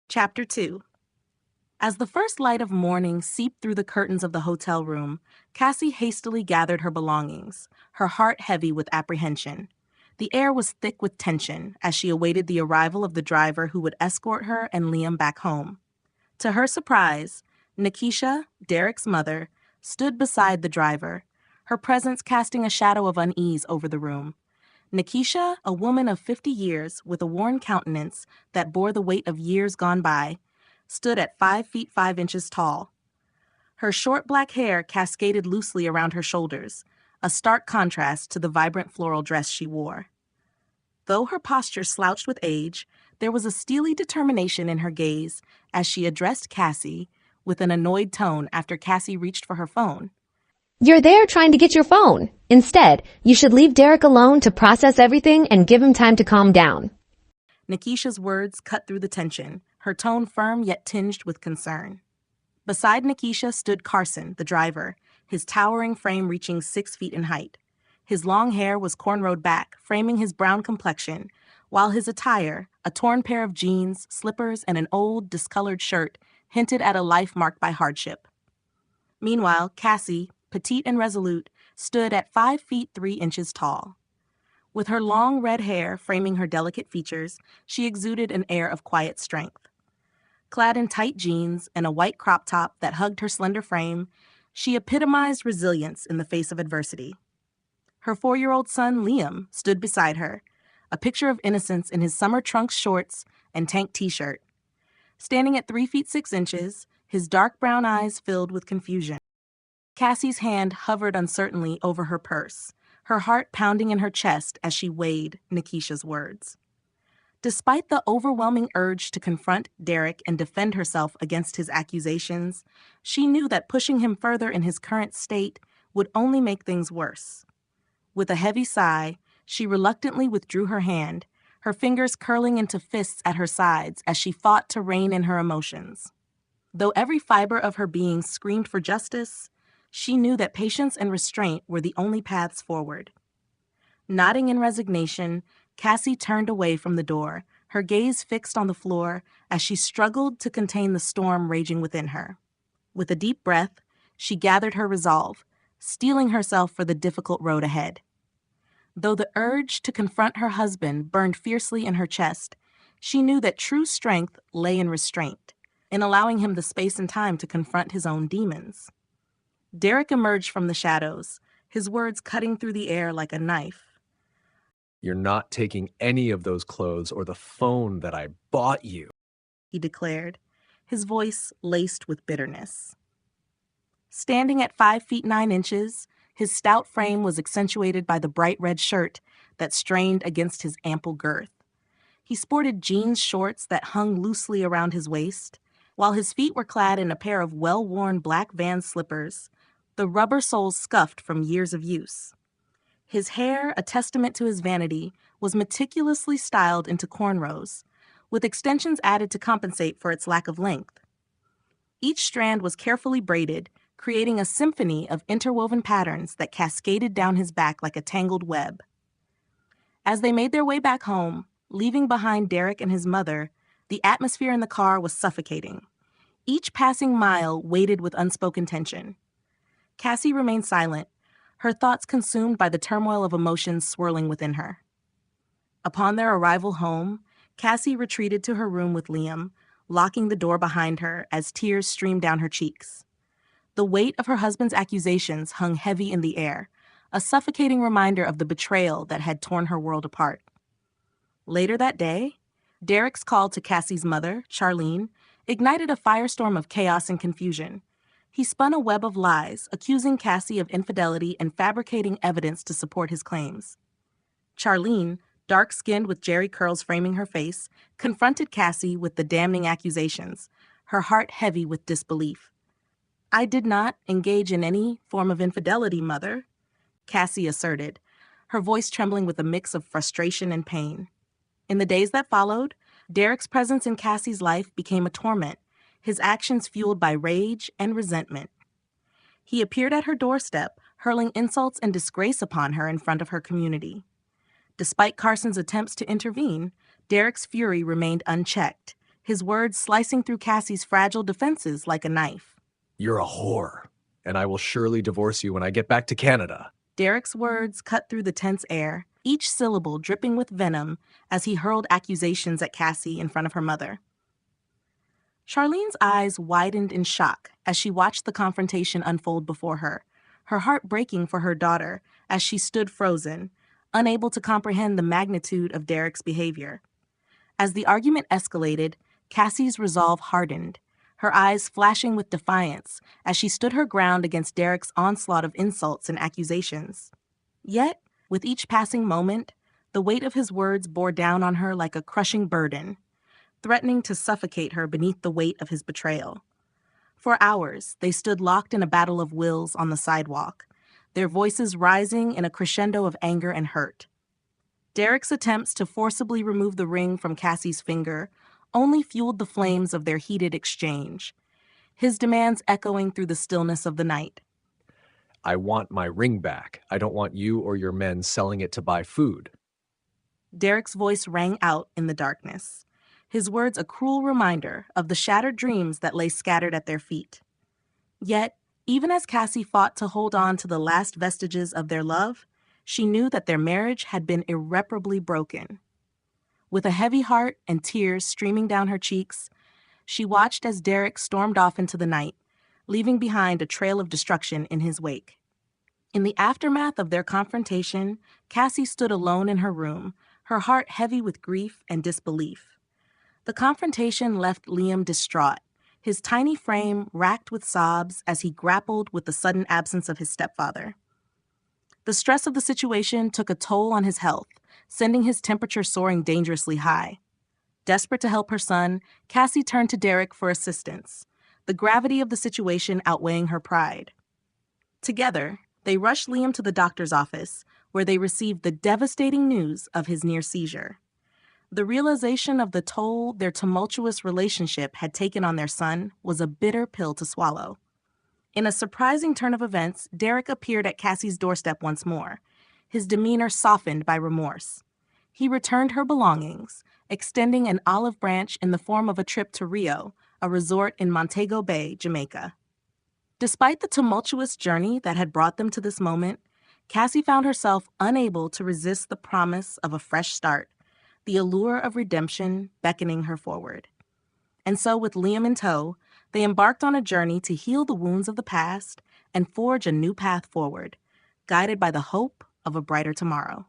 Chapter 2. As the first light of morning seeped through the curtains of the hotel room, Cassie hastily gathered her belongings, her heart heavy with apprehension. The air was thick with tension as she awaited the arrival of the driver who would escort her and Liam back home. To her surprise, Nikisha, Derek's mother, stood beside the driver, her presence casting a shadow of unease over the room. Nikisha, a woman of 50 years with a worn countenance that bore the weight of years gone by, stood at 5 feet 5 inches tall. Her short black hair cascaded loosely around her shoulders, a stark contrast to the vibrant floral dress she wore. Though her posture slouched with age, there was a steely determination in her gaze as she addressed Cassie with an annoyed tone after Cassie reached for her phone. You're there trying to get your phone. Instead, you should leave Derek alone to process everything and give him time to calm down. Nikisha's words cut through the tension, her tone firm yet tinged with concern. Beside Nikisha stood Carson, the driver, his towering frame reaching 6 feet in height. His long hair was cornrowed back, framing his brown complexion, while his attire, a torn pair of jeans, slippers, and an old, discolored shirt, hinted at a life marked by hardship. Meanwhile, Cassie, petite and resolute, stood at 5 feet 3 inches tall. With her long red hair framing her delicate features, she exuded an air of quiet strength. Clad in tight jeans and a white crop top that hugged her slender frame, she epitomized resilience in the face of adversity. Her 4-year-old son, Liam, stood beside her, a picture of innocence in his summer trunks shorts and tank t-shirt. Standing at 3 feet 6 inches, his dark brown eyes filled with confusion. Cassie's hand hovered uncertainly over her purse, her heart pounding in her chest as she weighed Nikisha's words. Despite the overwhelming urge to confront Derek and defend herself against his accusations, she knew that pushing him further in his current state would only make things worse. With a heavy sigh, she reluctantly withdrew her hand, her fingers curling into fists at her sides as she fought to rein in her emotions. Though every fiber of her being screamed for justice, she knew that patience and restraint were the only paths forward. Nodding in resignation, Cassie turned away from the door, her gaze fixed on the floor as she struggled to contain the storm raging within her. With a deep breath, she gathered her resolve, steeling herself for the difficult road ahead. Though the urge to confront her husband burned fiercely in her chest, she knew that true strength lay in restraint, in allowing him the space and time to confront his own demons. Derek emerged from the shadows, his words cutting through the air like a knife. You're not taking any of those clothes or the phone that I bought you, he declared, his voice laced with bitterness. Standing at 5 feet 9 inches, his stout frame was accentuated by the bright red shirt that strained against his ample girth. He sported jeans shorts that hung loosely around his waist, while his feet were clad in a pair of well-worn black Vans slippers, the rubber soles scuffed from years of use. His hair, a testament to his vanity, was meticulously styled into cornrows, with extensions added to compensate for its lack of length. Each strand was carefully braided, creating a symphony of interwoven patterns that cascaded down his back like a tangled web. As they made their way back home, leaving behind Derek and his mother, the atmosphere in the car was suffocating. Each passing mile weighted with unspoken tension. Cassie remained silent, her thoughts consumed by the turmoil of emotions swirling within her. Upon their arrival home, Cassie retreated to her room with Liam, locking the door behind her as tears streamed down her cheeks. The weight of her husband's accusations hung heavy in the air, a suffocating reminder of the betrayal that had torn her world apart. Later that day, Derek's call to Cassie's mother, Charlene, ignited a firestorm of chaos and confusion. He spun a web of lies, accusing Cassie of infidelity and fabricating evidence to support his claims. Charlene, dark-skinned with jerry curls framing her face, confronted Cassie with the damning accusations, her heart heavy with disbelief. "I did not engage in any form of infidelity, Mother," Cassie asserted, her voice trembling with a mix of frustration and pain. In the days that followed, Derek's presence in Cassie's life became a torment, his actions fueled by rage and resentment. He appeared at her doorstep, hurling insults and disgrace upon her in front of her community. Despite Carson's attempts to intervene, Derek's fury remained unchecked, his words slicing through Cassie's fragile defenses like a knife. You're a whore, and I will surely divorce you when I get back to Canada. Derek's words cut through the tense air, each syllable dripping with venom as he hurled accusations at Cassie in front of her mother. Charlene's eyes widened in shock as she watched the confrontation unfold before her, her heart breaking for her daughter as she stood frozen, unable to comprehend the magnitude of Derek's behavior. As the argument escalated, Cassie's resolve hardened, her eyes flashing with defiance as she stood her ground against Derek's onslaught of insults and accusations. Yet, with each passing moment, the weight of his words bore down on her like a crushing burden, threatening to suffocate her beneath the weight of his betrayal. For hours, they stood locked in a battle of wills on the sidewalk, their voices rising in a crescendo of anger and hurt. Derek's attempts to forcibly remove the ring from Cassie's finger only fueled the flames of their heated exchange, his demands echoing through the stillness of the night. I want my ring back. I don't want you or your men selling it to buy food. Derek's voice rang out in the darkness, his words a cruel reminder of the shattered dreams that lay scattered at their feet. Yet, even as Cassie fought to hold on to the last vestiges of their love, she knew that their marriage had been irreparably broken. With a heavy heart and tears streaming down her cheeks, she watched as Derek stormed off into the night, leaving behind a trail of destruction in his wake. In the aftermath of their confrontation, Cassie stood alone in her room, her heart heavy with grief and disbelief. The confrontation left Liam distraught, his tiny frame racked with sobs as he grappled with the sudden absence of his stepfather. The stress of the situation took a toll on his health, sending his temperature soaring dangerously high. Desperate to help her son, Cassie turned to Derek for assistance, the gravity of the situation outweighing her pride. Together, they rushed Liam to the doctor's office, where they received the devastating news of his near seizure. The realization of the toll their tumultuous relationship had taken on their son was a bitter pill to swallow. In a surprising turn of events, Derek appeared at Cassie's doorstep once more, his demeanor softened by remorse. He returned her belongings, extending an olive branch in the form of a trip to Rio, a resort in Montego Bay, Jamaica. Despite the tumultuous journey that had brought them to this moment, Cassie found herself unable to resist the promise of a fresh start, the allure of redemption beckoning her forward. And so, with Liam in tow, they embarked on a journey to heal the wounds of the past and forge a new path forward, guided by the hope of a brighter tomorrow.